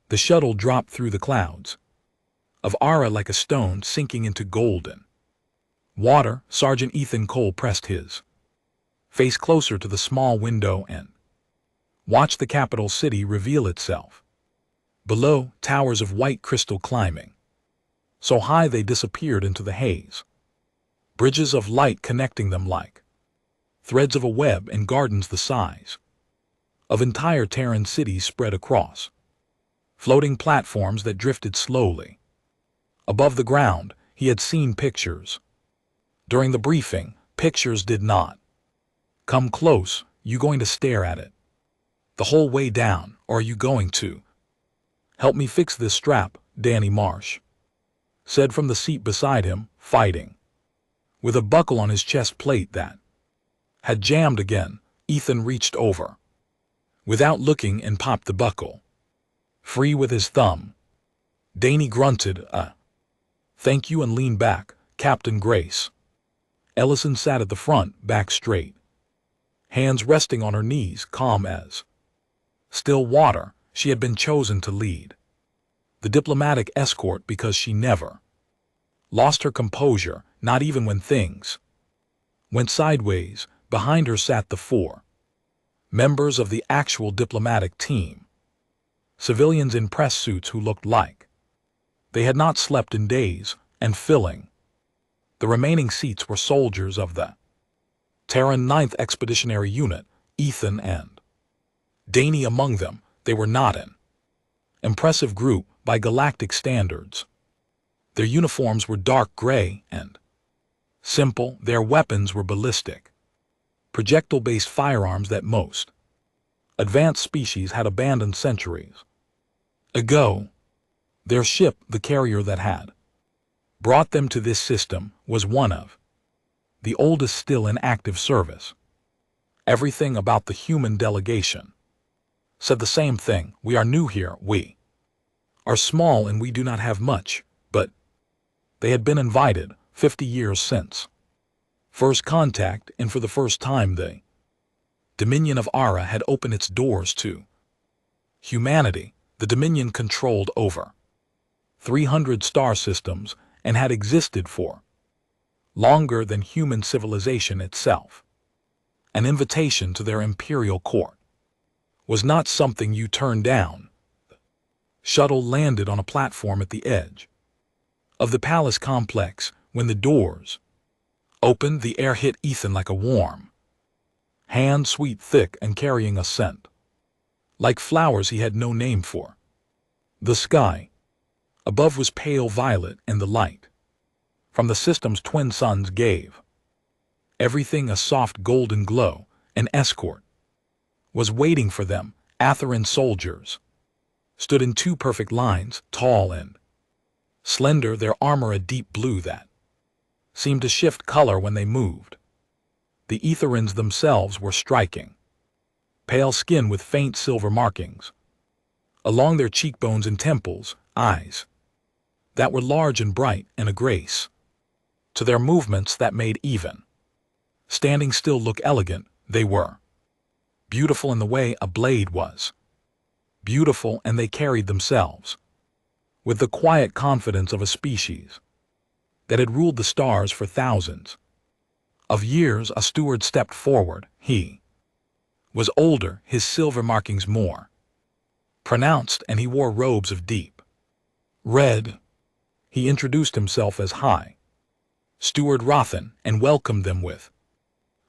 The shuttle dropped through the clouds. Of Ara like a stone sinking into golden water, Sergeant Ethan Cole pressed his face closer to the small window and watched the capital city reveal itself. Below, towers of white crystal climbing so high they disappeared into the haze. Bridges of light connecting them like threads of a web, and gardens the size of entire Terran cities spread across. Floating platforms that drifted slowly above the ground. He had seen pictures. During the briefing, pictures did not come close. You going to stare at it the whole way down, or are you going to help me fix this strap? Danny Marsh said from the seat beside him, fighting with a buckle on his chest plate that had jammed again. Ethan reached over without looking and popped the buckle free with his thumb. Danny grunted, thank you, and leaned back. Captain Grace Ellison sat at the front, back straight, hands resting on her knees, calm as still water. She had been chosen to lead the diplomatic escort because she never lost her composure, not even when things went sideways. Behind her sat the 4 members of the actual diplomatic team, civilians in press suits who looked like they had not slept in days, and filling the remaining seats were soldiers of the Terran 9th Expeditionary Unit, Ethan and Danny among them. They were not an impressive group by galactic standards. Their uniforms were dark gray and simple. Their weapons were ballistic, projectile-based firearms that most advanced species had abandoned centuries ago. Their ship, the carrier that had brought them to this system, was one of the oldest still in active service. Everything about the human delegation said the same thing. We are new here, we are small, and we do not have much, but they had been invited 50 years since first contact, and for the first time the Dominion of Ara had opened its doors to humanity. The Dominion controlled over 300 star systems and had existed for longer than human civilization itself. An invitation to their imperial court was not something you turned down. The shuttle landed on a platform at the edge of the palace complex. When the doors opened, the air hit Ethan like a warm hand, sweet, thick, and carrying a scent like flowers he had no name for. The sky above was pale violet, and the light from the system's twin suns gave everything a soft golden glow. An escort was waiting for them. Atheran soldiers stood in 2 perfect lines, tall and slender, their armor a deep blue that seemed to shift color when they moved. The Etherans themselves were striking pale skin with faint silver markings along their cheekbones and temples, eyes that were large and bright, and a grace to their movements that made even standing still look elegant. They were beautiful in the way a blade was beautiful, and they carried themselves with the quiet confidence of a species that had ruled the stars for thousands of years. A steward stepped forward. He was older, his silver markings more pronounced, and he wore robes of deep red. He introduced himself as High Steward Rothan and welcomed them with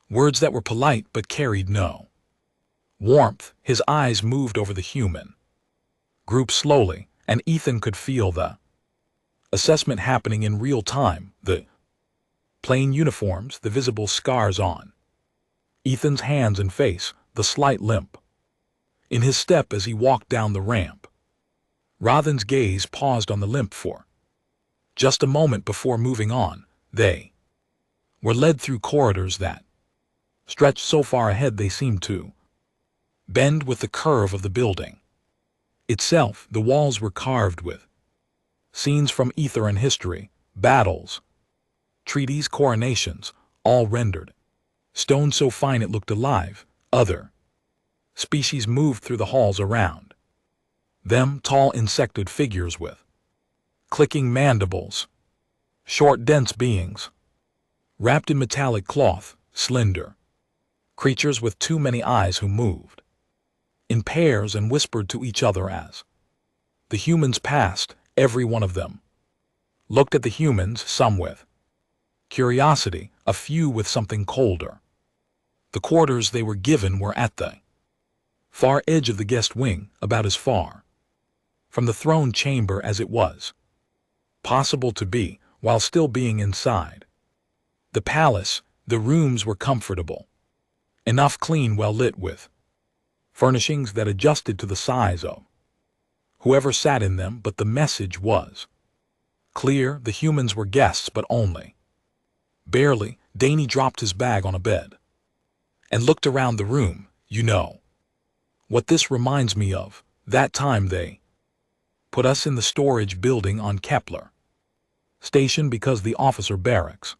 words that were polite but carried no warmth. His eyes moved over the human group slowly, and Ethan could feel the assessment happening in real time. The plain uniforms, the visible scars on Ethan's hands and face, the slight limp in his step as he walked down the ramp. Rothan's gaze paused on the limp for just a moment before moving on. They were led through corridors that stretched so far ahead they seemed to bend with the curve of the building itself. The walls were carved with scenes from Etheran history, battles, treaties, coronations, all rendered stone so fine it looked alive. Other species moved through the halls around Them tall insectoid figures with clicking mandibles, short dense beings, wrapped in metallic cloth, slender, creatures with too many eyes who moved in pairs and whispered to each other as the humans passed. Every one of them looked at the humans, some with curiosity, a few with something colder. The quarters they were given were at the far edge of the guest wing, about as far from the throne chamber as it was possible to be, while still being inside the palace. The rooms were comfortable enough, clean, well lit, with furnishings that adjusted to the size of whoever sat in them, but the message was clear. The humans were guests, but only barely. Danny dropped his bag on a bed and looked around the room. You know what this reminds me of? That time they put us in the storage building on Kepler Station because the officer barracks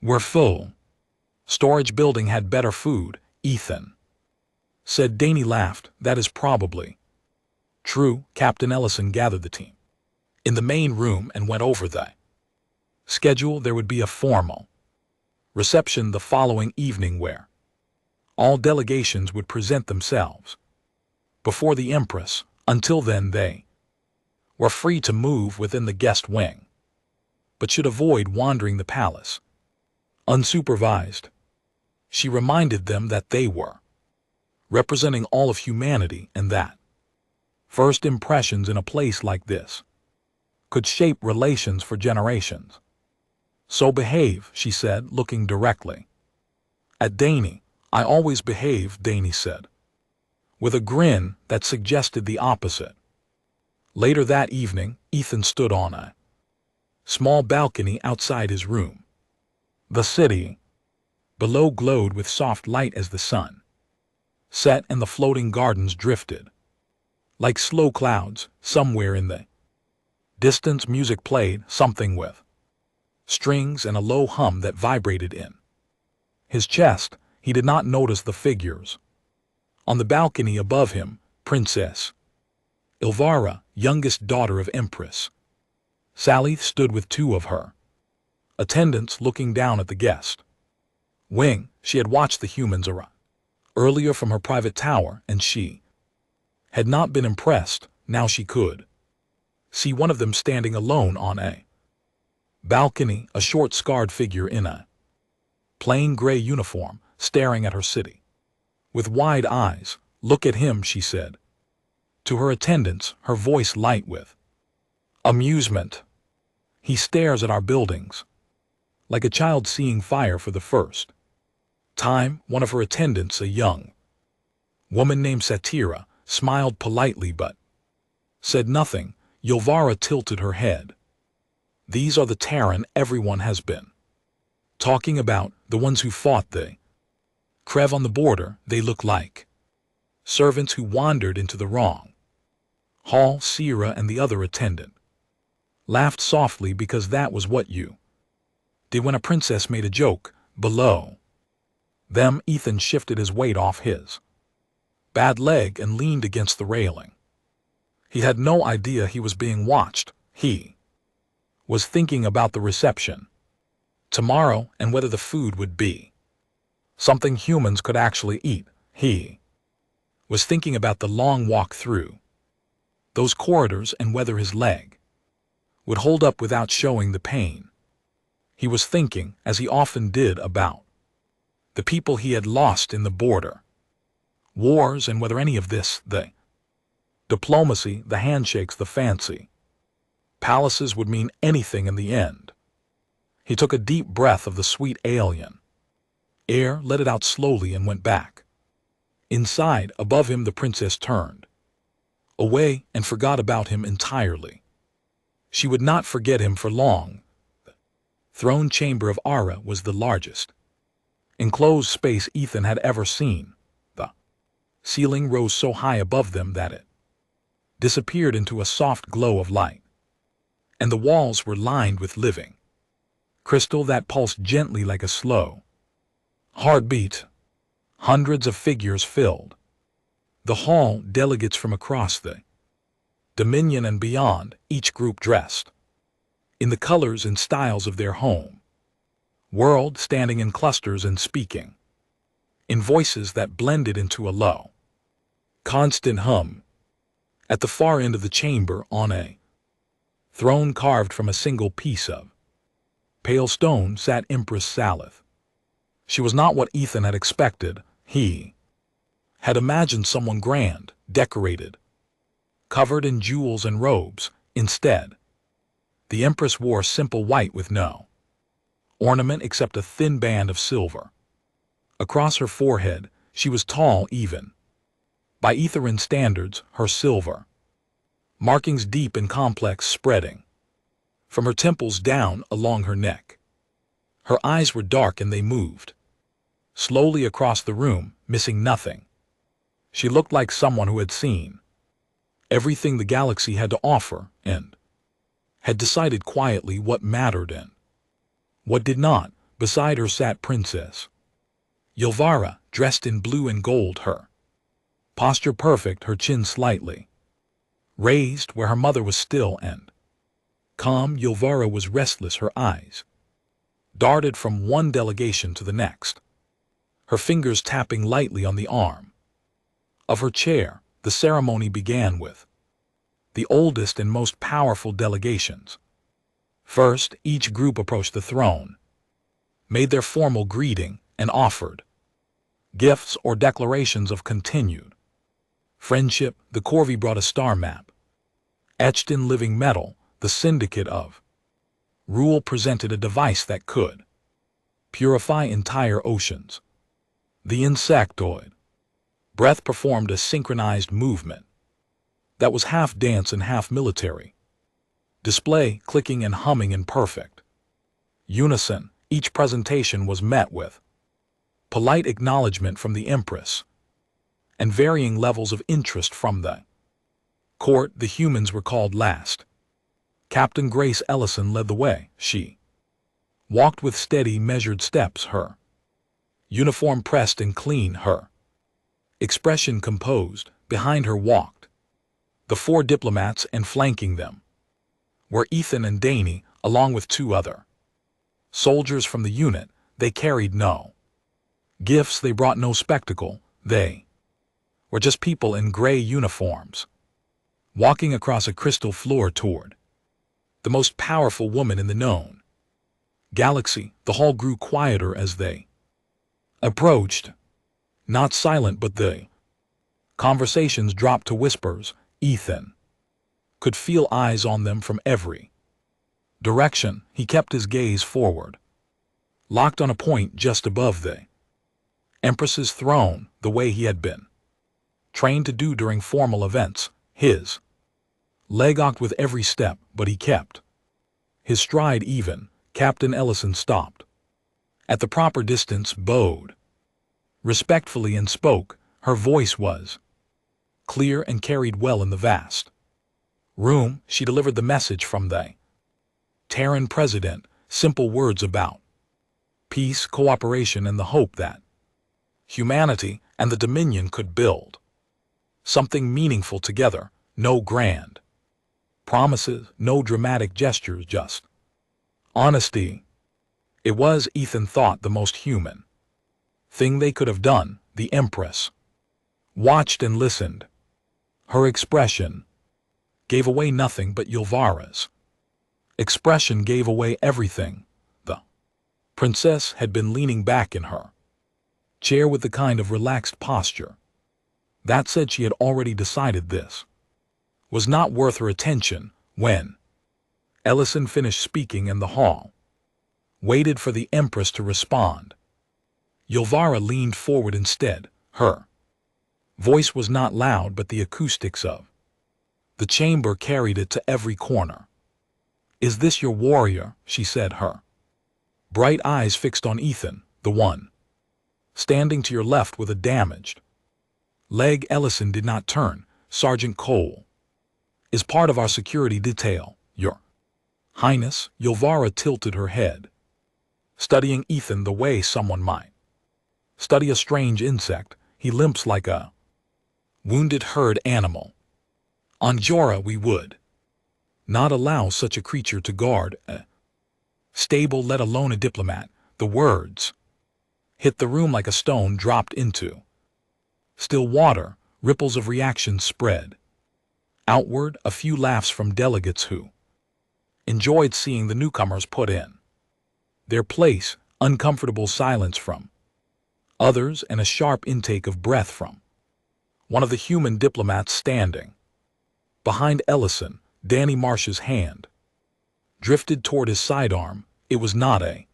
were full. Storage building had better food, Ethan said. Danny laughed. That is probably true. Captain Ellison gathered the team in the main room and went over the schedule. There would be a formal reception the following evening where all delegations would present themselves before the Empress. Until then they were free to move within the guest wing, but should avoid wandering the palace unsupervised. She reminded them that they were representing all of humanity and that first impressions in a place like this could shape relations for generations. So behave, she said, looking directly at Danny. I always behave, Danny said, with a grin that suggested the opposite. Later that evening, Ethan stood on a small balcony outside his room. The city below glowed with soft light as the sun set and the floating gardens drifted like slow clouds. Somewhere in the distance music played, something with strings and a low hum that vibrated in his chest. He did not notice the figures on the balcony above him. Princess Elvira, youngest daughter of Empress Sally, stood with two of her attendants looking down at the guest wing. She had watched the humans arrive earlier from her private tower, and she had not been impressed. Now she could see one of them standing alone on a balcony, a short scarred figure in a plain gray uniform, staring at her city with wide eyes. Look at him, she said to her attendants, her voice light with amusement. He stares at our buildings like a child seeing fire for the first time. One of her attendants, a young woman named Satira, smiled politely but said nothing. Elvira tilted her head. These are the Terran everyone has been talking about, the ones who fought the Krev on the border. They look like servants who wandered into the wrong hall. Sierra and the other attendant laughed softly because that was what you did when a princess made a joke. Below them, Ethan shifted his weight off his bad leg and leaned against the railing. He had no idea he was being watched. He was thinking about the reception tomorrow and whether the food would be something humans could actually eat. He was thinking about the long walk through those corridors and whether his leg would hold up without showing the pain. He was thinking, as he often did, about the people he had lost in the border wars and whether any of this, the diplomacy, the handshakes, the fancy palaces would mean anything in the end. He took a deep breath of the sweet alien air, let it out slowly, and went back inside. Above him, the princess turned away and forgot about him entirely. She would not forget him for long. The throne chamber of Ara was the largest enclosed space Ethan had ever seen. The ceiling rose so high above them that it disappeared into a soft glow of light, and the walls were lined with living crystal that pulsed gently like a slow heartbeat. Hundreds of figures filled the hall, delegates from across the Dominion and beyond, each group dressed in the colors and styles of their home world, standing in clusters and speaking in voices that blended into a low, constant hum. At the far end of the chamber, on a throne carved from a single piece of pale stone, sat Empress Salith. She was not what Ethan had expected. He had imagined someone grand, decorated, covered in jewels and robes. Instead, the Empress wore simple white with no ornament except a thin band of silver. Across her forehead, she was tall even by Etherean standards, her silver markings deep and complex, spreading from her temples down along her neck. Her eyes were dark and they moved slowly across the room, missing nothing. She looked like someone who had seen everything the galaxy had to offer and had decided quietly what mattered and what did not. Beside her sat Princess Yelvara, dressed in blue and gold, her posture perfect, her chin slightly raised where her mother was still and calm. Yelvara was restless, her eyes darted from one delegation to the next, her fingers tapping lightly on the arm of her chair. The ceremony began with the oldest and most powerful delegations. First, each group approached the throne, made their formal greeting, and offered gifts or declarations of continued friendship. The Corvi brought a star map, etched in living metal. The Syndicate of Rule presented a device that could purify entire oceans. The insectoid breath performed a synchronized movement that was half dance and half military display, clicking and humming in perfect unison. Each presentation was met with polite acknowledgement from the Empress and varying levels of interest from the court. The humans were called last. Captain Grace Ellison led the way. She walked with steady, measured steps, her uniform pressed and clean, her expression composed. Behind her walked the 4 diplomats, and flanking them were Ethan and Danny, along with 2 other soldiers from the unit. They carried no gifts, they brought no spectacle. They were just people in gray uniforms, walking across a crystal floor toward the most powerful woman in the known galaxy. The hall grew quieter as they approached, not silent, but the conversations dropped to whispers. Ethan could feel eyes on them from every direction. He kept his gaze forward, locked on a point just above the Empress's throne, the way he had been trained to do during formal events. His leg arched with every step, but he kept his stride even. Captain Ellison stopped at the proper distance, bowed respectfully, and spoke. Her voice was clear and carried well in the vast room. She delivered the message from the Terran president, simple words about peace, cooperation, and the hope that humanity and the Dominion could build something meaningful together. No grand promises, no dramatic gestures, just honesty. It was, Ethan thought, the most human thing they could have done. The Empress watched and listened. Her expression gave away nothing, but Yelvara's expression gave away everything. The princess had been leaning back in her chair with the kind of relaxed posture that said she had already decided this was not worth her attention. When Ellison finished speaking and the hall waited for the Empress to respond, Yelvara leaned forward instead. Her voice was not loud, but the acoustics of the chamber carried it to every corner. "Is this your warrior?" she said, her bright eyes fixed on Ethan, the one standing to your left with a damaged leg. Ellison did not turn. "Sergeant Cole is part of our security detail, Your Highness." Yelvara tilted her head, studying Ethan the way someone might study a strange insect. He limps like a wounded herd animal. On Jorah we would not allow such a creature to guard a stable, let alone a diplomat. The words hit the room like a stone dropped into still water. Ripples of reaction spread outward, a few laughs from delegates who enjoyed seeing the newcomers put in their place, uncomfortable silence from others, and a sharp intake of breath from one of the human diplomats standing behind Ellison. Danny Marsh's hand drifted toward his sidearm. It was not a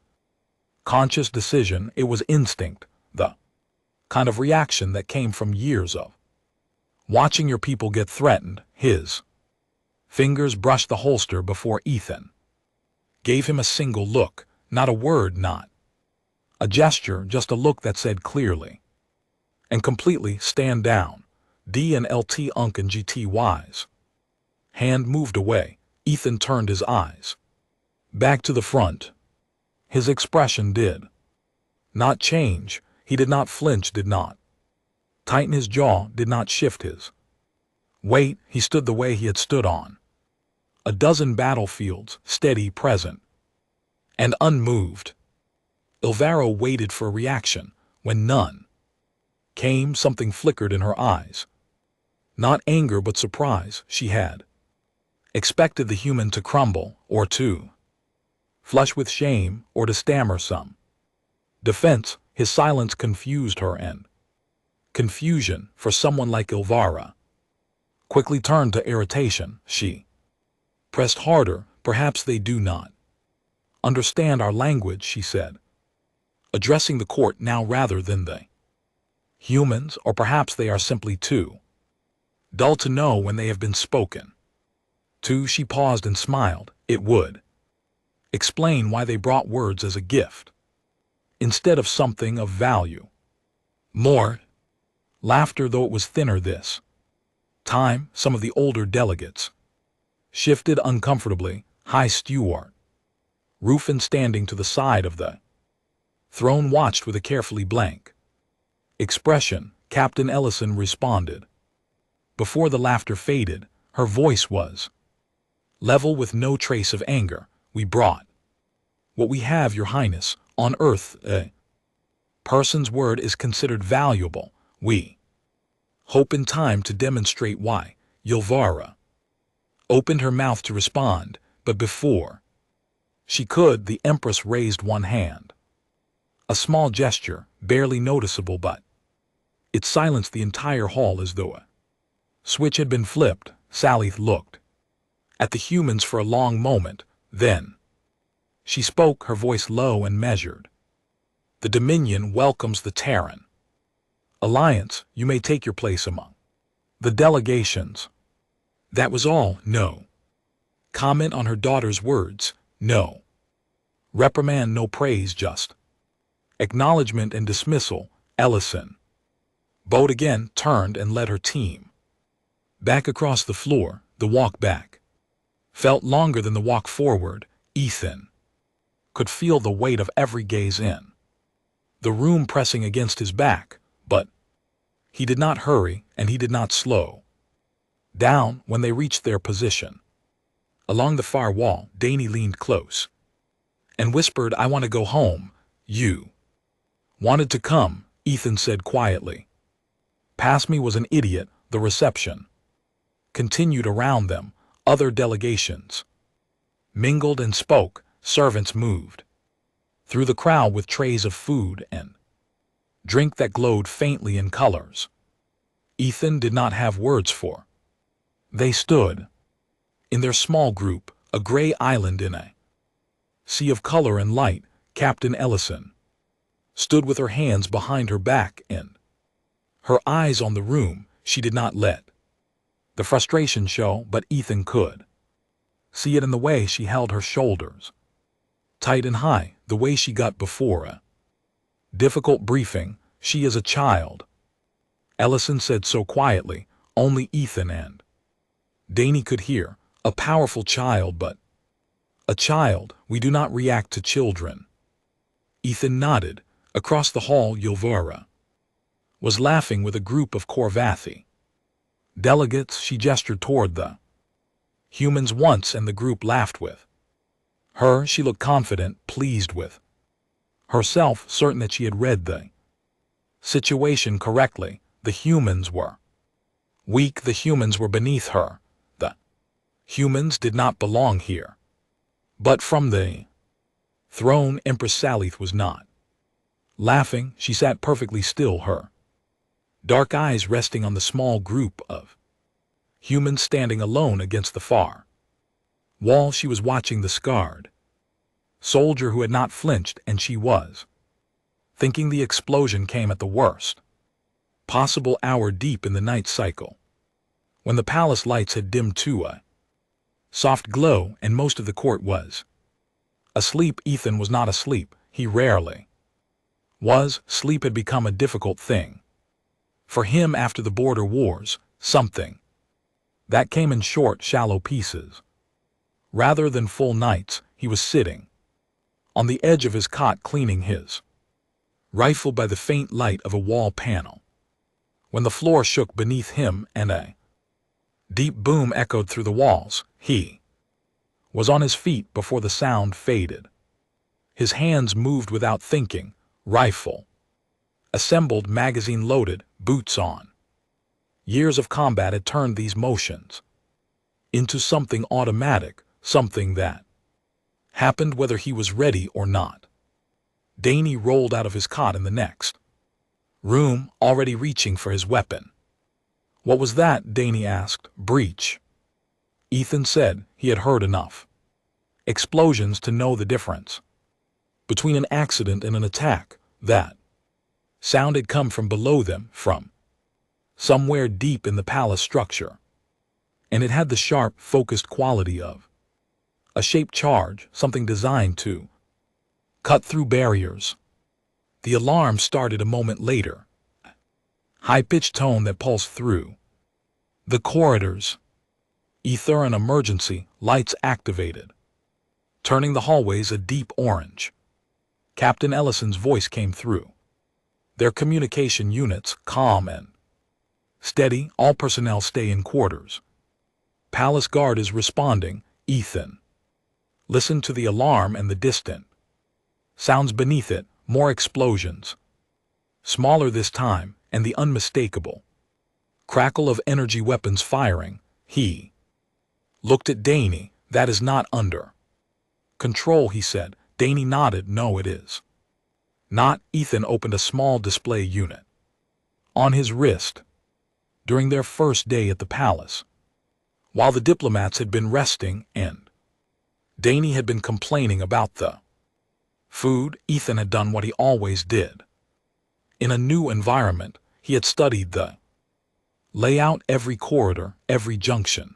conscious decision, it was instinct, the kind of reaction that came from years of watching your people get threatened. His fingers brushed the holster before Ethan gave him a single look, not a word, not a gesture, just a look that said clearly and completely, stand down. D and LT Unk and GTY's hand moved away. Ethan turned his eyes back to the front. His expression did not change. He did not flinch, did not tighten his jaw, did not shift his weight. He stood the way he had stood on a dozen battlefields, steady, present, and unmoved. Elvira waited for a reaction. When none came, something flickered in her eyes. Not anger, but surprise. She had expected the human to crumble, or to flush with shame, or to stammer some defense. His silence confused her, and confusion, for someone like Elvira, quickly turned to irritation. She pressed harder. Perhaps they do not understand our language, she said, addressing the court now rather than the humans, or perhaps they are simply too dull to know when they have been spoken to. She paused and smiled. It would explain why they brought words as a gift instead of something of value. More laughter, though it was thinner this time. Some of the older delegates shifted uncomfortably. High Stewart Rufin, standing to the side of the throne, watched with a carefully blank expression. Captain Ellison responded. Before the laughter faded, her voice was level with no trace of anger. We brought what we have, Your Highness. On Earth, a person's word is considered valuable. We hope in time to demonstrate why. Elvira opened her mouth to respond, but before she could, the Empress raised one hand. A small gesture, barely noticeable, but it silenced the entire hall as though a switch had been flipped. Sally looked at the humans for a long moment. Then she spoke, her voice low and measured. The Dominion welcomes the Terran Alliance. You may take your place among the delegations. That was all. No comment on her daughter's words. No reprimand, no praise, just acknowledgement and dismissal. Ellison bowed again, turned and led her team back across the floor. The walk back felt longer than the walk forward. Ethan could feel the weight of every gaze in the room pressing against his back, but he did not hurry and he did not slow down. When they reached their position along the far wall, Danny leaned close and whispered, I want to go home. You wanted to come, Ethan said quietly. Past me was an idiot. The reception continued around them. Other delegations mingled and spoke. Servants moved through the crowd with trays of food and drink that glowed faintly in colors Ethan did not have words for. They stood in their small group, a gray island in a sea of color and light. Captain Ellison stood with her hands behind her back and her eyes on the room. She did not let the frustration show, but Ethan could see it in the way she held her shoulders tight and high, the way she got before a difficult briefing. She is a child, Ellison said so quietly, only Ethan and Danny could hear. A powerful child, but a child. We do not react to children. Ethan nodded. Across the hall, Elvira was laughing with a group of Corvathi Delegates, she gestured toward the humans once, and the group laughed with her. She looked confident, pleased with herself, certain that she had read the situation correctly. The humans were weak, the humans were beneath her. The humans did not belong here. But from the throne, Empress Salith was not laughing. She sat perfectly still, her dark eyes resting on the small group of humans standing alone against the far wall. She was watching the scarred soldier who had not flinched, and she was thinking the explosion came at the worst possible hour, deep in the night cycle, when the palace lights had dimmed to a soft glow and most of the court was asleep. Ethan was not asleep. He rarely was. Sleep had become a difficult thing for him after the border wars, something that came in short, shallow pieces. Rather than full nights, he was sitting on the edge of his cot, cleaning his rifle by the faint light of a wall panel, when the floor shook beneath him and a deep boom echoed through the walls. He was on his feet before the sound faded. His hands moved without thinking, rifle assembled, magazine loaded, boots on. Years of combat had turned these motions into something automatic, something that happened whether he was ready or not. Danny rolled out of his cot in the next room, already reaching for his weapon. "What was that?" Danny asked. "Breach," Ethan said. He had heard enough explosions to know the difference between an accident and an attack. That sound had come from below them, from somewhere deep in the palace structure, and it had the sharp, focused quality of a shaped charge, something designed to cut through barriers. The alarm started a moment later, high-pitched tone that pulsed through the corridors. Ether, an emergency, lights activated, turning the hallways a deep orange. Captain Ellison's voice came through their communication units, calm and steady. "All personnel stay in quarters. Palace Guard is responding." Ethan listened to the alarm and the distant sounds beneath it, more explosions, smaller this time, and the unmistakable crackle of energy weapons firing. He looked at Danny. "That is not under control," he said. Danny nodded. "No, it is not." Ethan opened a small display unit on his wrist. During their first day at the palace, while the diplomats had been resting and Danny had been complaining about the food, Ethan had done what he always did. In a new environment, he had studied the layout, every corridor, every junction,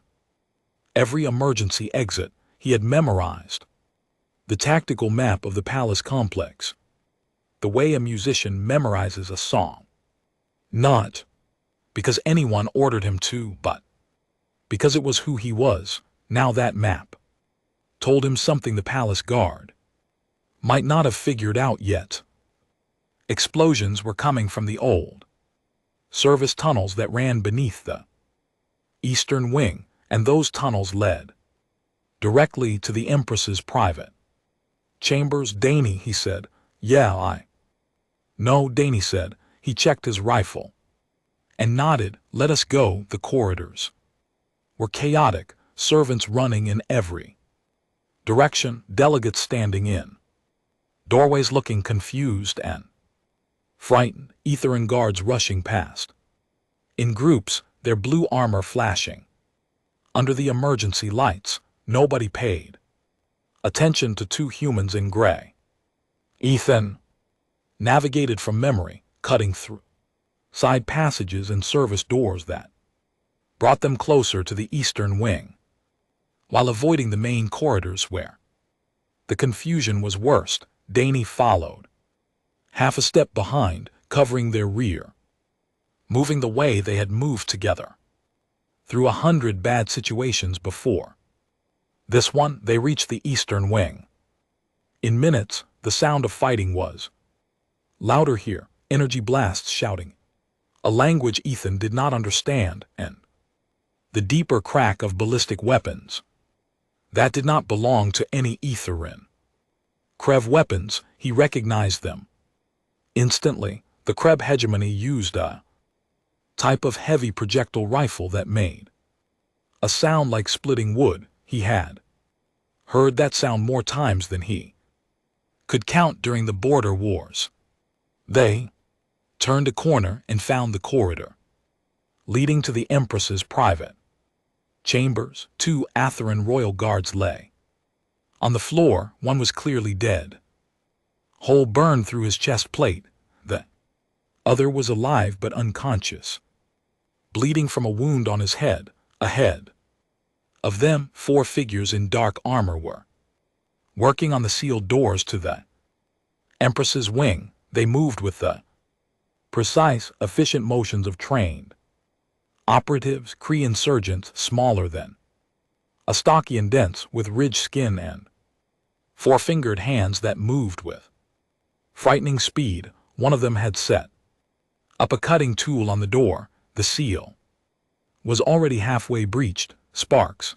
every emergency exit. He had memorized the tactical map of the palace complex, the way a musician memorizes a song, not because anyone ordered him to, but because it was who he was. Now that map told him something the palace guard might not have figured out yet. Explosions were coming from the old service tunnels that ran beneath the eastern wing, and those tunnels led directly to the Empress's private chambers. "Danny," he said. "Yeah, I know," Danny said. He checked his rifle and nodded. "Let us go." The corridors were chaotic, servants running in every direction, delegates standing in doorways looking confused and frightened, Ether and guards rushing past in groups, their blue armor flashing under the emergency lights. Nobody paid attention to two humans in gray. Ethan navigated from memory, cutting through side passages and service doors that brought them closer to the eastern wing, while avoiding the main corridors where the confusion was worst. Danny followed, half a step behind, covering their rear, moving the way they had moved together through 100 bad situations before this one. They reached the eastern wing. In minutes, the sound of fighting was louder here, energy blasts shouting a language Ethan did not understand, and the deeper crack of ballistic weapons. That did not belong to any Etherin. Krev weapons, he recognized them. Instantly, the Krev hegemony used a type of heavy projectile rifle that made a sound like splitting wood. He had heard that sound more times than he could count during the border wars. They turned a corner and found the corridor leading to the Empress's private chambers. 2 Atherin royal guards lay on the floor. One was clearly dead, hole burned through his chest plate. The other was alive but unconscious, bleeding from a wound on his head. Ahead of them, 4 figures in dark armor were working on the sealed doors to the Empress's wing. They moved with the precise, efficient motions of trained operatives. Kree insurgents, smaller than a stocky and dense, with ridged skin and 4-fingered hands that moved with frightening speed. One of them had set up a cutting tool on the door. The seal was already halfway breached. Sparks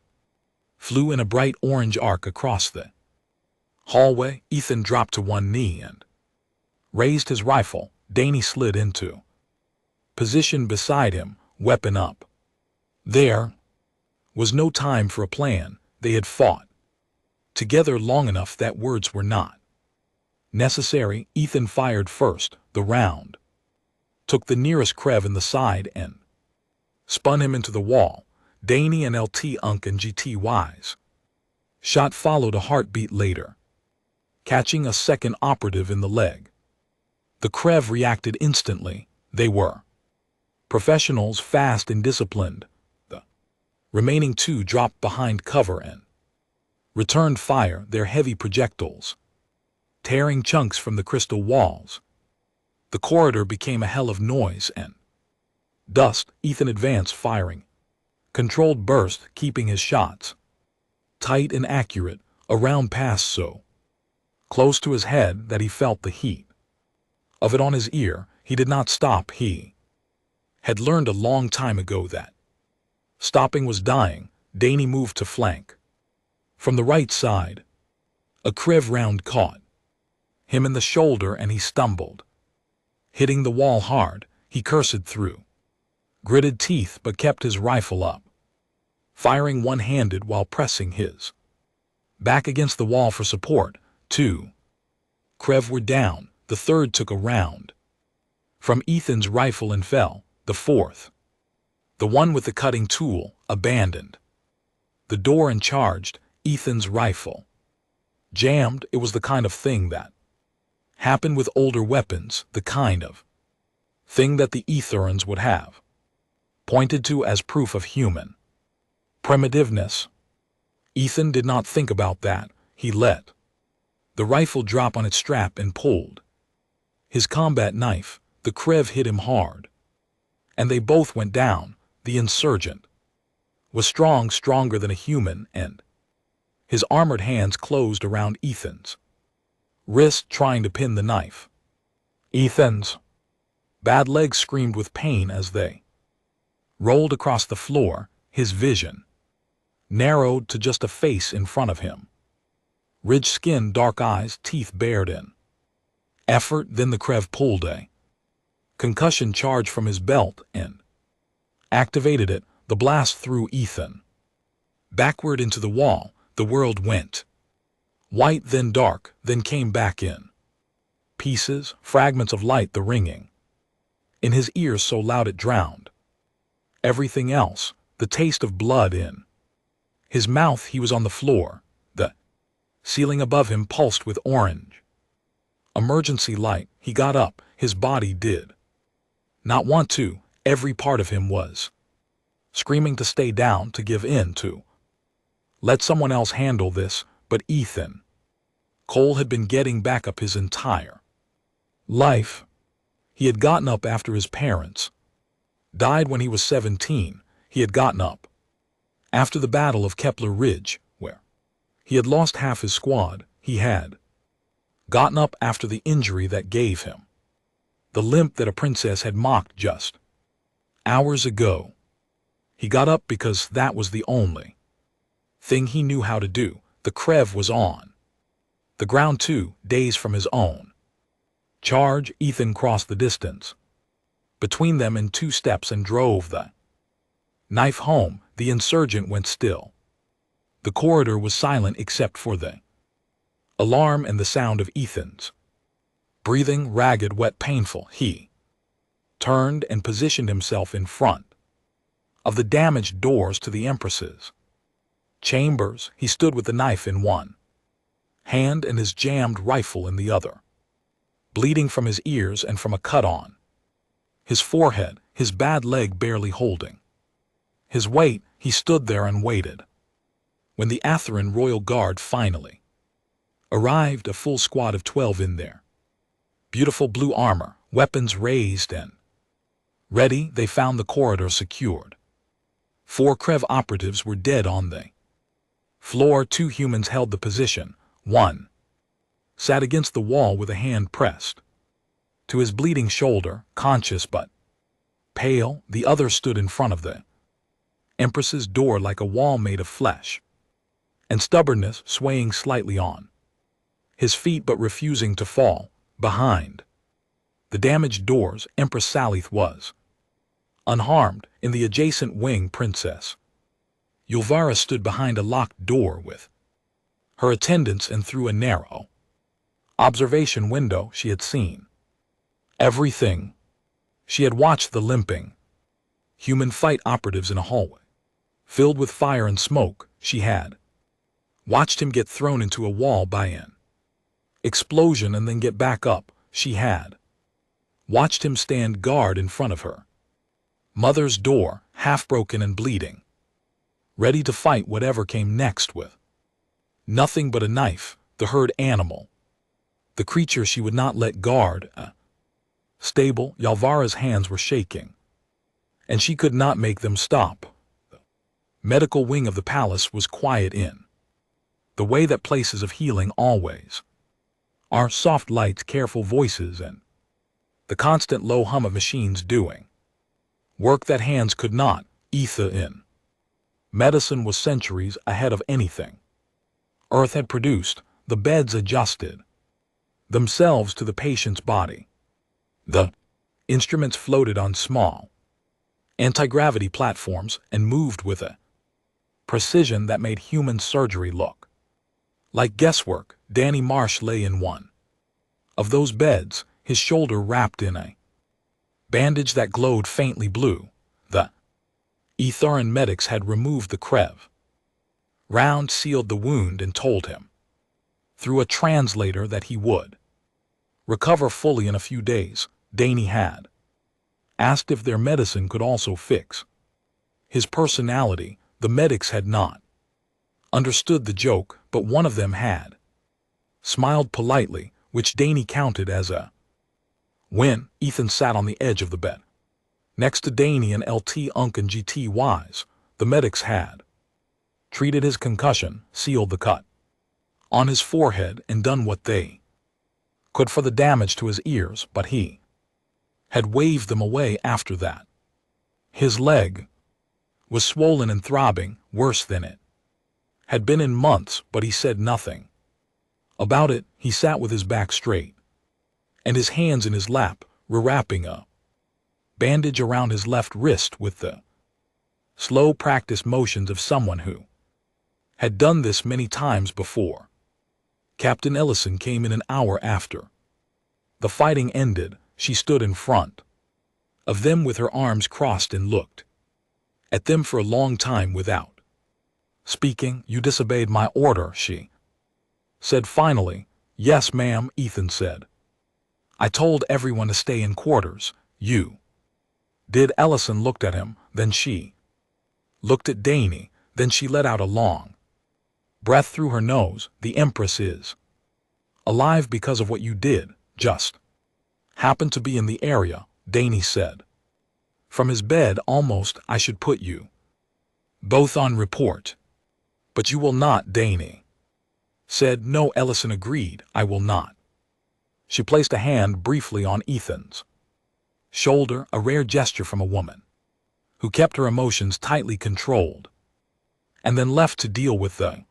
flew in a bright orange arc across the hallway. Ethan dropped to one knee and raised his rifle. Danny slid into position beside him, weapon up. There was no time for a plan. They had fought together long enough that words were not necessary. Ethan fired first. The round took the nearest Krev in the side and spun him into the wall. Danny and LT Unk and GT Wise shot followed a heartbeat later, catching a second operative in the leg. The Krev reacted instantly. They were professionals, fast and disciplined. The remaining 2 dropped behind cover and returned fire, their heavy projectiles tearing chunks from the crystal walls. The corridor became a hell of noise and dust. Ethan advanced, firing controlled burst, keeping his shots tight and accurate. A round passed so close to his head that he felt the heat of it on his ear. He did not stop. He had learned a long time ago that stopping was dying. Danny moved to flank from the right side. A Krev round caught him in the shoulder and he stumbled, hitting the wall hard. He cursed through gritted teeth but kept his rifle up, firing one-handed while pressing his back against the wall for support. 2 Krev were down. The third took a round from Ethan's rifle and fell. The fourth, the one with the cutting tool, abandoned the door and charged. Ethan's rifle jammed. It was the kind of thing that happened with older weapons, the kind of thing that the Etherans would have pointed to as proof of human primitiveness. Ethan did not think about that. He let the rifle drop on its strap and pulled his combat knife. The Krev hit him hard, and they both went down. The insurgent was strong, stronger than a human, and his armored hands closed around Ethan's wrist, trying to pin the knife. Ethan's bad legs screamed with pain as they rolled across the floor. His vision narrowed to just a face in front of him. Ridged skin, dark eyes, teeth bared in effort. Then the Krev pulled a concussion charge from his belt and activated it. The blast threw Ethan backward into the wall. The world went white, then dark, then came back in pieces, fragments of light. The ringing in his ears so loud it drowned everything else. The taste of blood in his mouth. He was on the floor. The ceiling above him pulsed with orange emergency light. He got up. His body did not want to. Every part of him was screaming to stay down, to give in, to let someone else handle this. But Ethan Cole had been getting back up his entire life. He had gotten up after his parents died when he was 17. He had gotten up after the Battle of Kepler Ridge, where he had lost half his squad. He had gotten up after the injury that gave him the limp that a princess had mocked just hours ago. He got up because that was the only thing he knew how to do. The Krev was on the ground 2 days from his own charge. Ethan crossed the distance between them in 2 steps and drove the knife home. The insurgent went still. The corridor was silent except for the alarm and the sound of Ethan's breathing, ragged, wet, painful. He turned and positioned himself in front of the damaged doors to the Empress's chambers. He stood with the knife in one hand and his jammed rifle in the other, bleeding from his ears and from a cut on his forehead, his bad leg barely holding his weight. He stood there and waited. When the Atherin Royal Guard finally arrived, a full squad of 12 in their beautiful blue armor, weapons raised and ready, they found the corridor secured. 4 Krev operatives were dead on the floor. 2 humans held the position. One sat against the wall with a hand pressed to his bleeding shoulder, conscious but pale. The other stood in front of the Empress's door like a wall made of flesh and stubbornness, swaying slightly on his feet but refusing to fall. Behind the damaged doors, Empress Salith was unharmed. In the adjacent wing, Princess Yulvara stood behind a locked door with her attendants, and through a narrow observation window she had seen everything. She had watched the limping human fight operatives in a hallway filled with fire and smoke. She had watched him get thrown into a wall by an explosion and then get back up. She had watched him stand guard in front of her mother's door, half broken and bleeding, ready to fight whatever came next with nothing but a knife. The herd animal, the creature she would not let guard a stable. Yalvara's hands were shaking, and she could not make them stop. The medical wing of the palace was quiet in the way that places of healing always are. Soft lights, careful voices, and the constant low hum of machines doing work that hands could not. Ether in medicine was centuries ahead of anything Earth had produced. The beds adjusted themselves to the patient's body. The instruments floated on small anti-gravity platforms and moved with a precision that made human surgery look like guesswork. Danny Marsh lay in one of those beds, his shoulder wrapped in a bandage that glowed faintly blue. The Etharan medics had removed the Krev round, sealed the wound, and told him through a translator that he would recover fully in a few days. Danny had asked if their medicine could also fix his personality. The medics had not understood the joke, but one of them had smiled politely, which Danny counted as a win. Ethan sat on the edge of the bed next to Danny and LT Unk and GT Wise. The medics had treated his concussion, sealed the cut on his forehead, and done what they could for the damage to his ears, but he had waved them away after that. His leg was swollen and throbbing, worse than it had been in months, but he said nothing about it. He sat with his back straight and his hands in his lap, rewrapping a bandage around his left wrist with the slow practiced motions of someone who had done this many times before. Captain Ellison came in an hour after the fighting ended. She stood in front of them with her arms crossed and looked at them for a long time without speaking. "You disobeyed my order," she said finally. "Yes, ma'am," Ethan said. "I told everyone to stay in quarters." "You did?" Ellison looked at him, then she looked at Danny, then she let out a long breath through her nose. "The Empress is alive because of what you did. Just happened to be in the area," Danny said from his bed. "Almost I should put you both on report, but you will not," Danny said. "No," Ellison agreed, "I will not." She placed a hand briefly on Ethan's shoulder, a rare gesture from a woman who kept her emotions tightly controlled, and then left to deal with the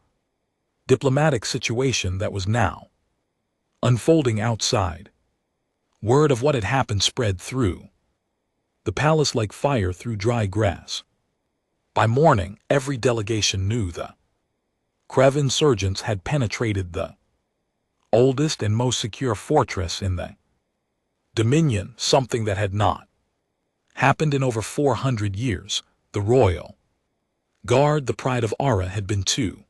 diplomatic situation that was now unfolding outside. Word of what had happened spread through the palace like fire through dry grass. By morning, every delegation knew the Krev insurgents had penetrated the oldest and most secure fortress in the Dominion, something that had not happened in over 400 years. The royal guard, the pride of Ara, had been too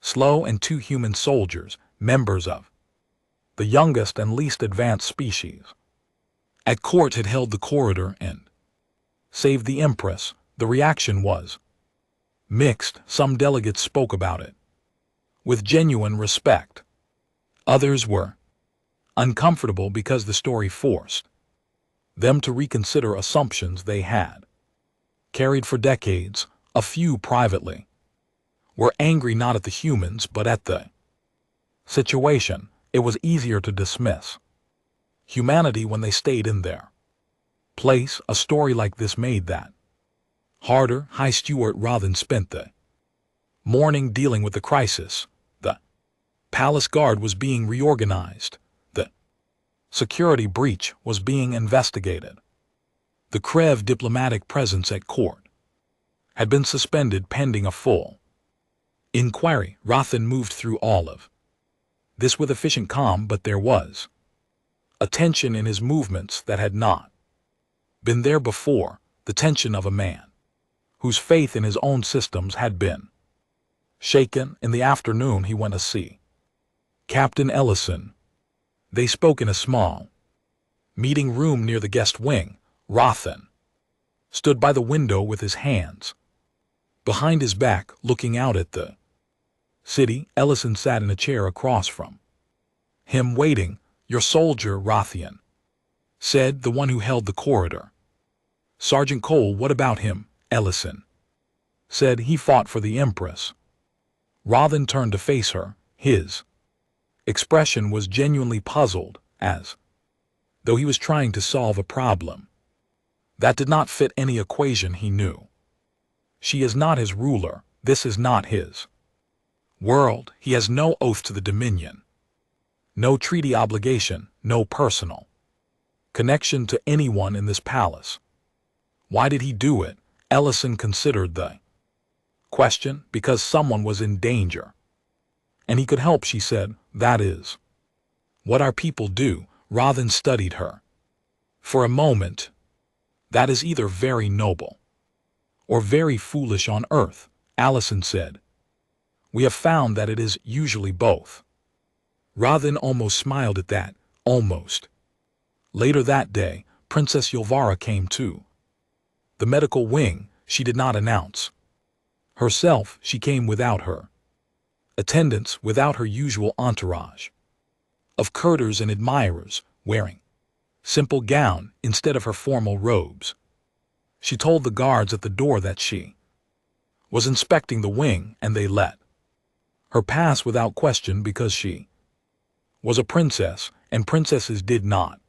slow, and 2 human soldiers, members of the youngest and least advanced species, at court had held the corridor and saved the Empress. The reaction was mixed. Some delegates spoke about it with genuine respect. Others were uncomfortable because the story forced them to reconsider assumptions they had carried for decades. A few privately were angry not at the humans but at the situation. It was easier to dismiss humanity when they stayed in their place. A story like this made that harder. High Steward Rothan spent the morning dealing with the crisis. The palace guard was being reorganized. The security breach was being investigated. The Krev diplomatic presence at court had been suspended pending a full inquiry. Rothan moved through all of this with efficient calm, but there was a tension in his movements that had not been there before, the tension of a man whose faith in his own systems had been shaken. In the afternoon he went to see Captain Ellison. They spoke in a small meeting room near the guest wing. Rothan stood by the window with his hands behind his back, looking out at the city. Ellison sat in a chair across from him, waiting. Your soldier, Rothan said, the one who held the corridor. Sergeant Cole. What about him? Ellison said. He fought for the Empress. Rothan turned to face her. His expression was genuinely puzzled, as though he was trying to solve a problem that did not fit any equation he knew. She is not his ruler. This is not his world. He has no oath to the Dominion, no treaty obligation, no personal connection to anyone in this palace. Why did he do it? Ellison considered the question. Because someone was in danger, and he could help, she said. That is what our people do. Rothan studied her for a moment. That is either very noble or very foolish on earth, Allison said. We have found that it is usually both. Rothan almost smiled at that. Almost. Later that day, Princess Yelvara came to the medical wing. She did not announce herself. She came without her attendants, without her usual entourage of courtiers and admirers, wearing simple gown instead of her formal robes. She told the guards at the door that she was inspecting the wing, and they let her pass without question because she was a princess, and princesses did not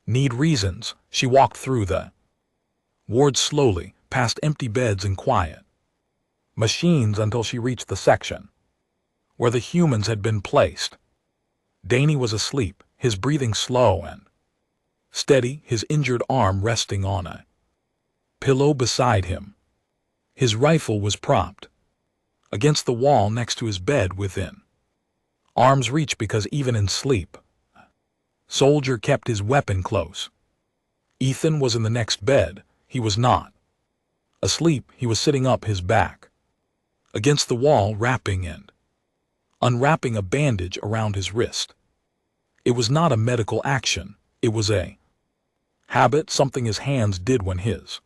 need reasons. She walked through the ward slowly, past empty beds and quiet machines until she reached the section where the humans had been placed. Danny was asleep, his breathing slow and steady, his injured arm resting on a pillow beside him. His rifle was propped against the wall next to his bed within arm's reach, because even in sleep, soldier kept his weapon close. Ethan was in the next bed. He was not asleep. He was sitting up, his back against the wall, wrapping and unwrapping a bandage around his wrist. It was not a medical action. It was a habit, something his hands did when his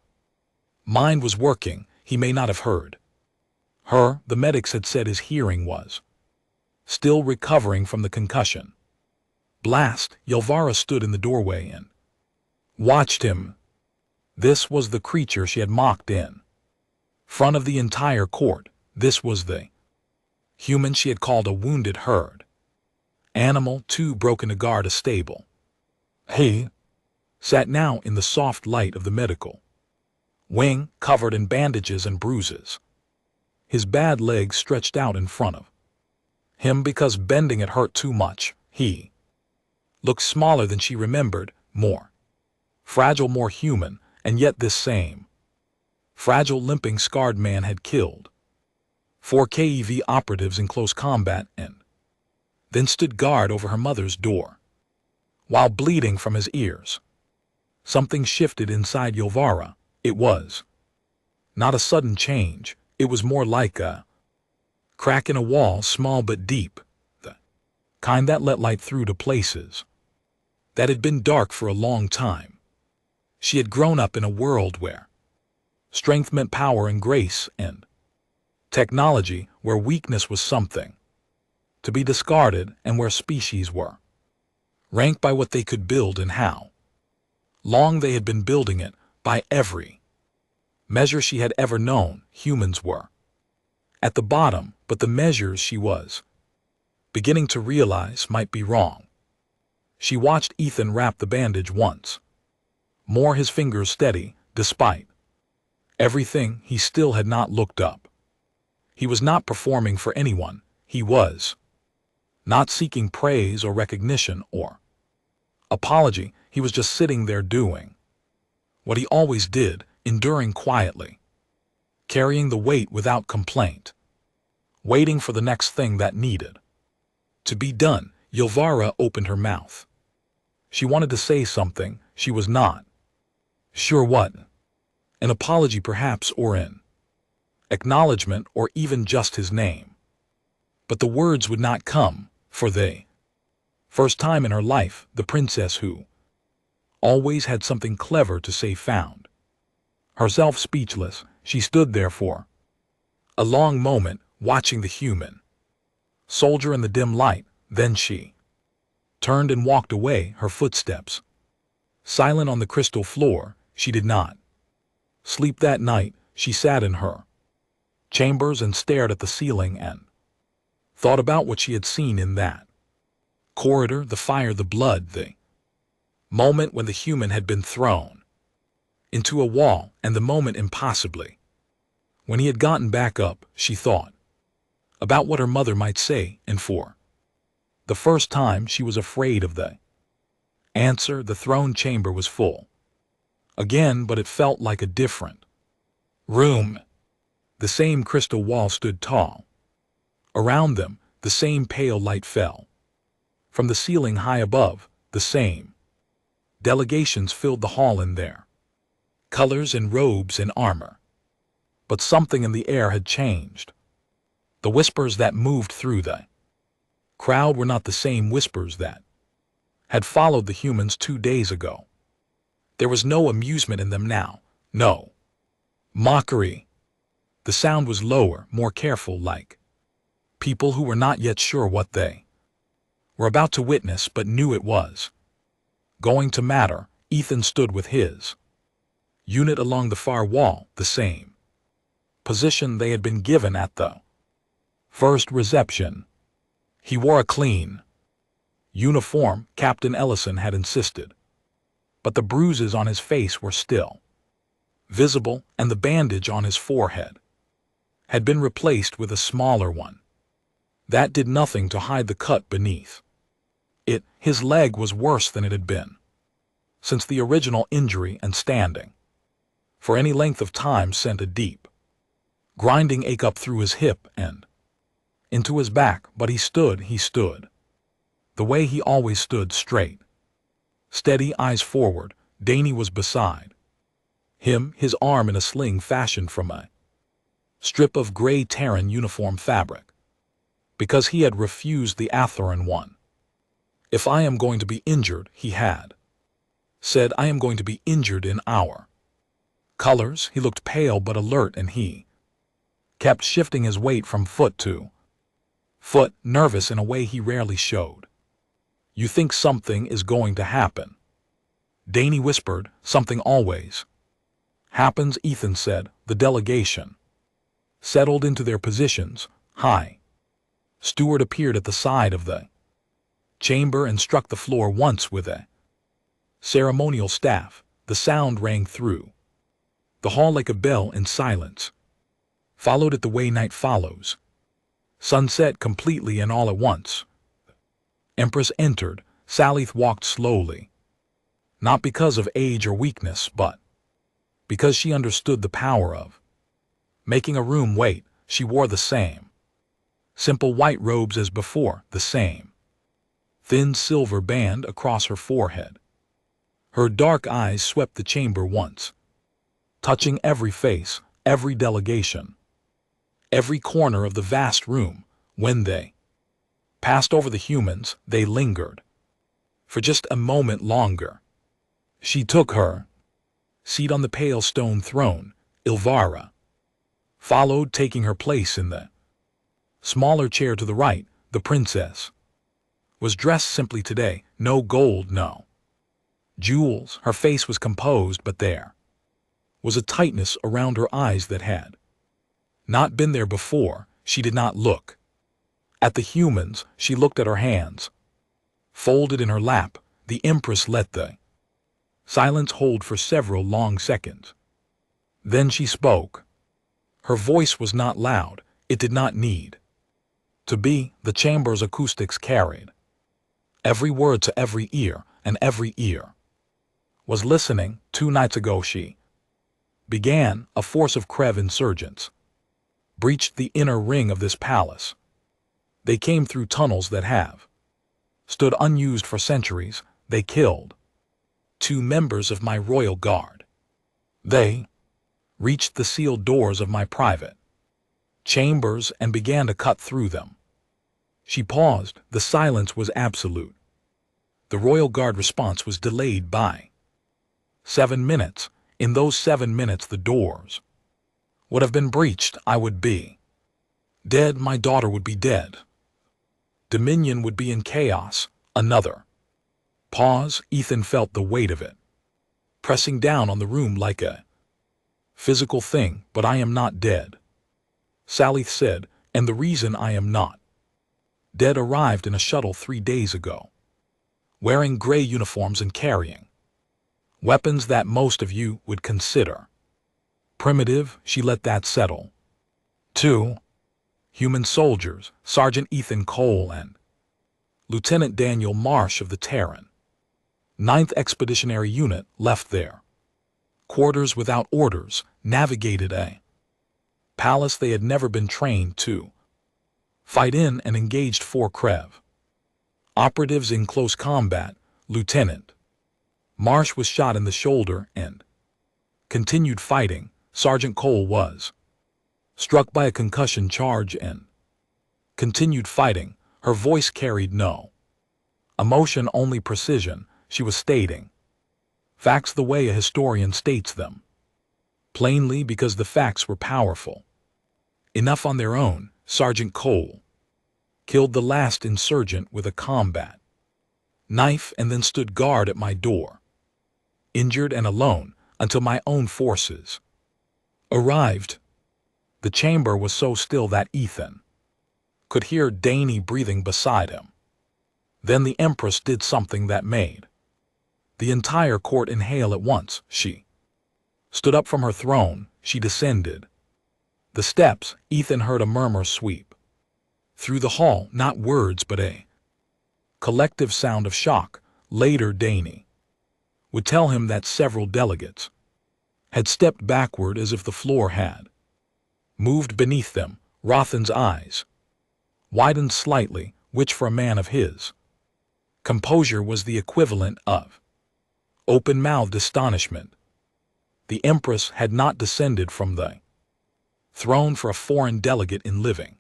mind was working. He may not have heard her. The medics had said his hearing was still recovering from the concussion blast. Yelvara stood in the doorway and watched him. This was the creature she had mocked in front of the entire court. This was the human she had called a wounded herd animal, too broken to guard a stable. He sat now in the soft light of the medical wing covered in bandages and bruises. His bad leg stretched out in front of him because bending it hurt too much. He looked smaller than she remembered, more fragile, more human, and yet this same fragile, limping, scarred man had killed 4 KEV operatives in close combat and then stood guard over her mother's door while bleeding from his ears. Something shifted inside Yelvara. It was not a sudden change. It was more like a crack in a wall, small but deep, the kind that let light through to places that had been dark for a long time. She had grown up in a world where strength meant power and grace, and technology where weakness was something to be discarded, and where species were ranked by what they could build and how long they had been building it. By every measure she had ever known, humans were at the bottom, but the measures she was beginning to realize might be wrong. She watched Ethan wrap the bandage once more, his fingers steady. Despite everything, he still had not looked up. He was not performing for anyone. He was not seeking praise or recognition or apology. He was just sitting there doing what he always did, enduring quietly, carrying the weight without complaint, waiting for the next thing that needed to be done. Yelvara opened her mouth. She wanted to say something. She was not sure what. An apology perhaps, or an acknowledgement, or even just his name. But the words would not come, for the first time in her life, the princess who always had something clever to say found herself speechless. She stood there for a long moment, watching the human soldier in the dim light. Then she turned and walked away, her footsteps silent on the crystal floor. She did not sleep that night. She sat in her chambers and stared at the ceiling and thought about what she had seen in that corridor, the fire, the blood, the moment when the human had been thrown into a wall, and the moment impossibly when he had gotten back up. She thought about what her mother might say, and for the first time she was afraid of the answer. The throne chamber was full again, but it felt like a different room. The same crystal wall stood tall. Around them, the same pale light fell from the ceiling high above. The same delegations filled the hall in their colors and robes and armor. But something in the air had changed. The whispers that moved through the crowd were not the same whispers that had followed the humans 2 days ago. There was no amusement in them now, no mockery. The sound was lower, more careful, like people who were not yet sure what they were about to witness, but knew it was going to matter. Ethan stood with his unit along the far wall, the same position they had been given at the first reception. He wore a clean uniform, Captain Ellison had insisted, but the bruises on his face were still visible, and the bandage on his forehead had been replaced with a smaller one that did nothing to hide the cut beneath it. His leg was worse than it had been since the original injury, and standing for any length of time sent a deep, grinding ache up through his hip and into his back. But he stood the way he always stood, straight, steady, eyes forward. Danny was beside him, his arm in a sling fashioned from a strip of gray Terran uniform fabric, because he had refused the Atheran one. "If I am going to be injured," he had said, "I am going to be injured in our colors." He looked pale but alert, and he kept shifting his weight from foot to foot, nervous in a way he rarely showed. "You think something is going to happen?" Danny whispered. "Something always happens," Ethan said. The delegation settled into their positions. High Steward appeared at the side of the chamber and struck the floor once with a ceremonial staff. The sound rang through The hall like a bell in silence. Followed it the way night follows. Sunset completely and all at once. Empress entered. Salith walked slowly. Not because of age or weakness, but because she understood the power of making a room wait. She wore the same simple white robes as before, the same thin silver band across her forehead. Her dark eyes swept the chamber once, touching every face, every delegation, every corner of the vast room. When they passed over the humans, they lingered for just a moment longer. She took her seat on the pale stone throne. Ilvara followed, taking her place in the smaller chair to the right. The princess was dressed simply today. No gold, no jewels. Her face was composed, but there was a tightness around her eyes that had not been there before. She did not look at the humans. She looked at her hands, folded in her lap. The Empress let the silence hold for several long seconds. Then she spoke. Her voice was not loud. It did not need to be. The chamber's acoustics carried every word to every ear, and every ear was listening. 2 nights ago she began. A force of Krev insurgents breached the inner ring of this palace. They came through tunnels that have stood unused for centuries. They killed 2 members of my royal guard. They reached the sealed doors of my private chambers and began to cut through them. She paused. The silence was absolute. The royal guard response was delayed by 7 minutes. In those 7 minutes the doors would have been breached. I would be dead. My daughter would be dead. Dominion would be in chaos. Another pause. Ethan felt the weight of it pressing down on the room like a physical thing. But I am not dead, Salith said, and the reason I am not dead arrived in a shuttle 3 days ago, wearing gray uniforms and carrying weapons that most of you would consider primitive. She let that settle. 2 human soldiers, Sergeant Ethan Cole and Lieutenant Daniel Marsh of the Terran 9th Expeditionary Unit, left their quarters without orders, navigated a palace they had never been trained to fight in, and engaged 4 Krev operatives in close combat. Lieutenant Marsh was shot in the shoulder and continued fighting. Sergeant Cole was struck by a concussion charge and continued fighting. Her voice carried no emotion, only precision. She was stating facts the way a historian states them, plainly, because the facts were powerful enough on their own. Sergeant Cole killed the last insurgent with a combat knife and then stood guard at my door, injured and alone, until my own forces arrived. The chamber was so still that Ethan could hear Danny breathing beside him. Then the Empress did something that made the entire court inhale at once. She stood up from her throne. She descended the steps. Ethan heard a murmur sweep through the hall, not words but a collective sound of shock. Later Danny would tell him that several delegates had stepped backward as if the floor had moved beneath them. Rothan's eyes widened slightly, which for a man of his composure was the equivalent of open-mouthed astonishment. The Empress had not descended from the throne for a foreign delegate in living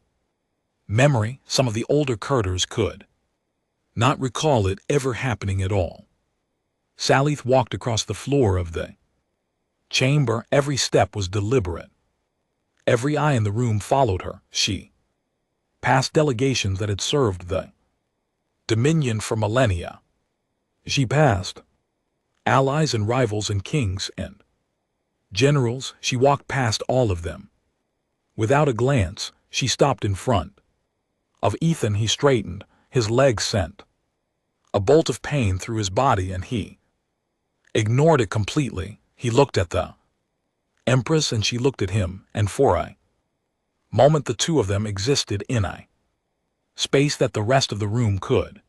memory. Some of the older Kurters could not recall it ever happening at all. Salith walked across the floor of the chamber. Every step was deliberate. Every eye in the room followed her. She passed delegations that had served the Dominion for millennia. She passed allies and rivals and kings and generals. She walked past all of them. Without a glance, she stopped in front of Ethan. He straightened. His legs sent a bolt of pain through his body, and he ignored it completely. He looked at the Empress, and she looked at him, and for a moment the two of them existed in a space that the rest of the room could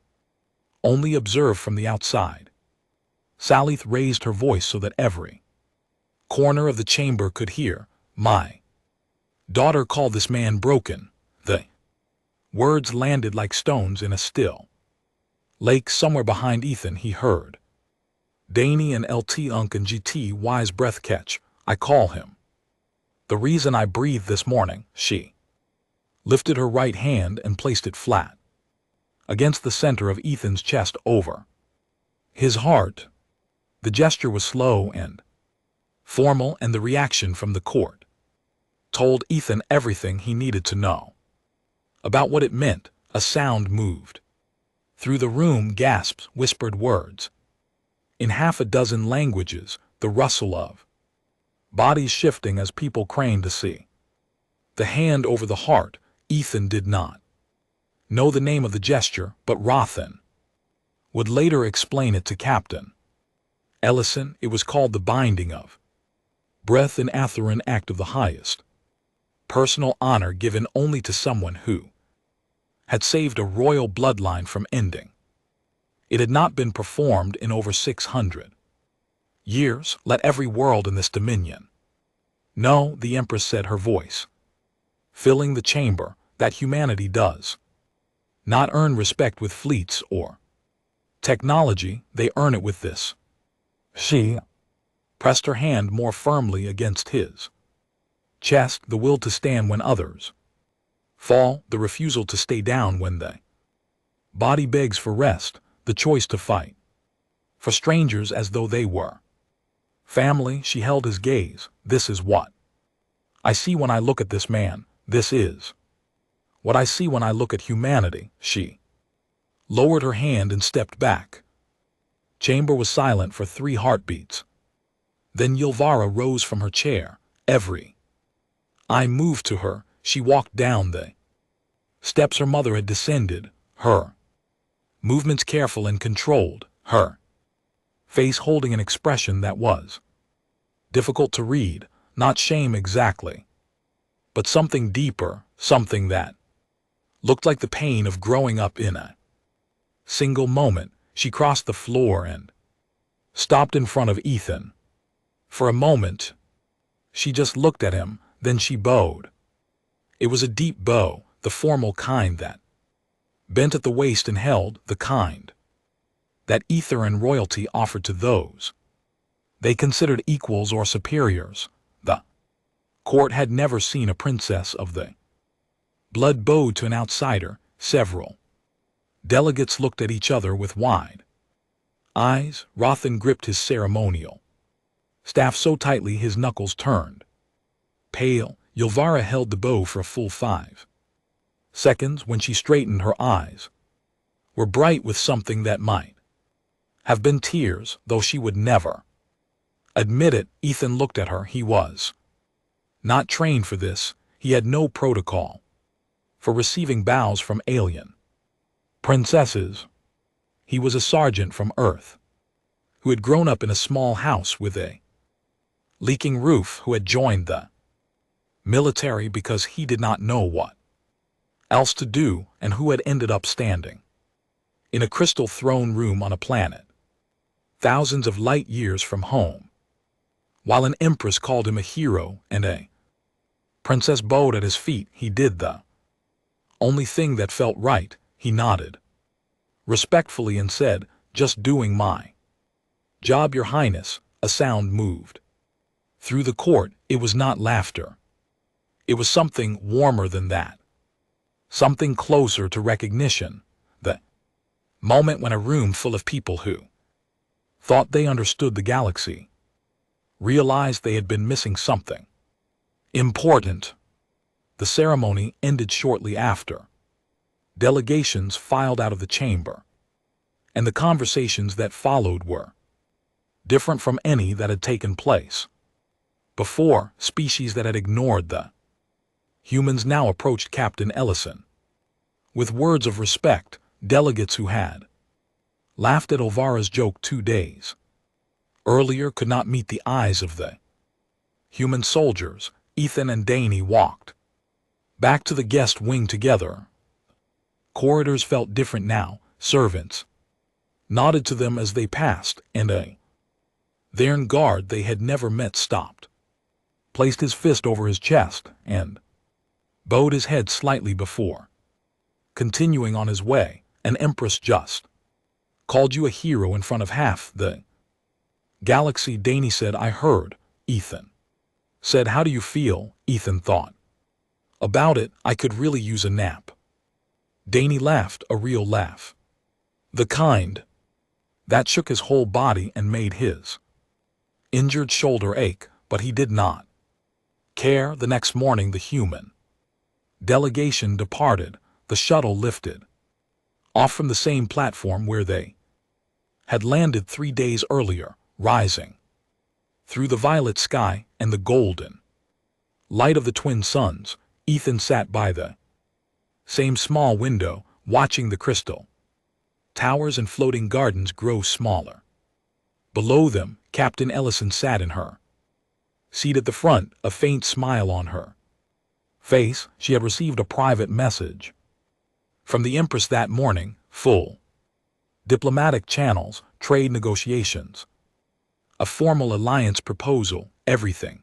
only observe from the outside. Salith raised her voice so that every corner of the chamber could hear. My daughter called this man broken. The words landed like stones in a still lake somewhere behind Ethan. He heard Danny and LT Unk and GT wise breath catch. I call him the reason I breathed this morning. She lifted her right hand and placed it flat against the center of Ethan's chest over his heart. The gesture was slow and formal, and the reaction from the court told Ethan everything he needed to know about what it meant. A sound moved through the room, gasps, whispered words in half a dozen languages, the rustle of bodies shifting as people craned to see the hand over the heart. Ethan did not know the name of the gesture, but Rothan would later explain it to Captain Ellison. It was called the binding of breath, an Atheran act of the highest personal honor given only to someone who had saved a royal bloodline from ending. It had not been performed in over 600 years. Let every world in this dominion know, the Empress said, her voice filling the chamber, that humanity does not earn respect with fleets or technology, they earn it with this. She pressed her hand more firmly against his chest, the will to stand when others fall, the refusal to stay down when the body begs for rest, the choice to fight for strangers as though they were family. She held his gaze. This is what I see when I look at this man. This is what I see when I look at humanity. She lowered her hand and stepped back. Chamber was silent for 3 heartbeats. Then Yilvara rose from her chair. Every eye moved to her. She walked down the steps her mother had descended, her movements careful and controlled, her face holding an expression that was difficult to read, not shame exactly, but something deeper, something that looked like the pain of growing up. In a single moment, she crossed the floor and stopped in front of Ethan. For a moment, she just looked at him, then she bowed. It was a deep bow, the formal kind that bent at the waist and held, the kind that ether and royalty offered to those they considered equals or superiors. The court had never seen a princess of the blood bow to an outsider. Several delegates looked at each other with wide eyes. Rothan gripped his ceremonial staff so tightly his knuckles turned pale. Yilvara held the bow for a full 5 seconds. When she straightened, her eyes were bright with something that might have been tears, though she would never admit it. Ethan looked at her. He was not trained for this. He had no protocol for receiving bows from alien princesses. He was a sergeant from Earth who had grown up in a small house with a leaking roof, who had joined the military because he did not know what else to do, and who had ended up standing in a crystal throne room on a planet thousands of light years from home, while an empress called him a hero and a princess bowed at his feet. He did the only thing that felt right. He nodded respectfully and said, "Just doing my job, Your Highness." A sound moved through the court. It was not laughter. It was something warmer than that, something closer to recognition. The moment when a room full of people who thought they understood the galaxy realized they had been missing something important. The ceremony ended shortly after. Delegations filed out of the chamber, and the conversations that followed were different from any that had taken place before. Species that had ignored the humans now approached Captain Ellison with words of respect. Delegates who had laughed at Elvara's joke 2 days earlier could not meet the eyes of the Human soldiers, Ethan and Danny walked back to the guest wing together. Corridors felt different now. Servants nodded to them as they passed, and a Thern guard they had never met stopped, placed his fist over his chest, and bowed his head slightly before continuing on his way. An Empress just called you a hero in front of half the galaxy, Danny said. I heard, Ethan said. How do you feel? Ethan thought about it. I could really use a nap. Danny laughed, a real laugh. The kind that shook his whole body and made his injured shoulder ache, but he did not care. The next morning the human delegation departed. The shuttle lifted off from the same platform where they had landed 3 days earlier, rising through the violet sky and the golden light of the twin suns. Ethan sat by the same small window, watching the crystal towers and floating gardens grow smaller. Below them, Captain Ellison sat in her seat at the front, a faint smile on her face. She had received a private message from the Empress that morning, full diplomatic channels, trade negotiations, a formal alliance proposal, everything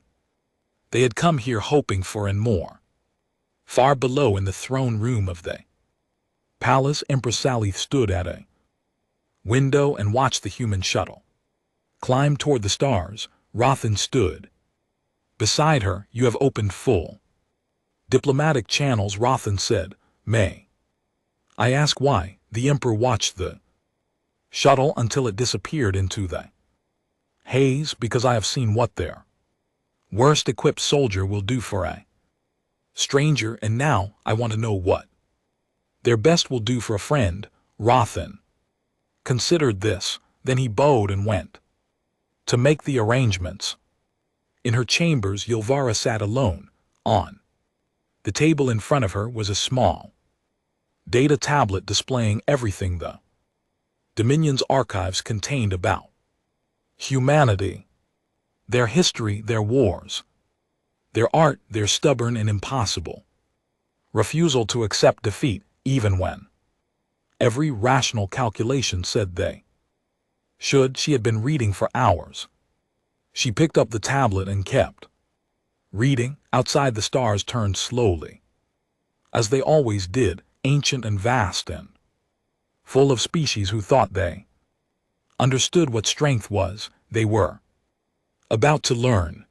they had come here hoping for and more. Far below in the throne room of the palace, Empress Sally stood at a window and watched the human shuttle climb toward the stars. Rothan stood beside her. You have opened full diplomatic channels, Rothan said. May I ask why? The Emperor watched the shuttle until it disappeared into the haze. Because I have seen what their worst equipped soldier will do for a stranger, and now I want to know what their best will do for a friend. Rothan considered this, then he bowed and went to make the arrangements. In her chambers, Yilvara sat alone. On the table in front of her was a small data tablet displaying everything the Dominion's archives contained about humanity, their history, their wars, their art, their stubborn and impossible refusal to accept defeat, even when every rational calculation said they should. She had been reading for hours. She picked up the tablet and kept reading. Outside, the stars turned slowly, as they always did, ancient and vast and full of species who thought they understood what strength was. They were about to learn.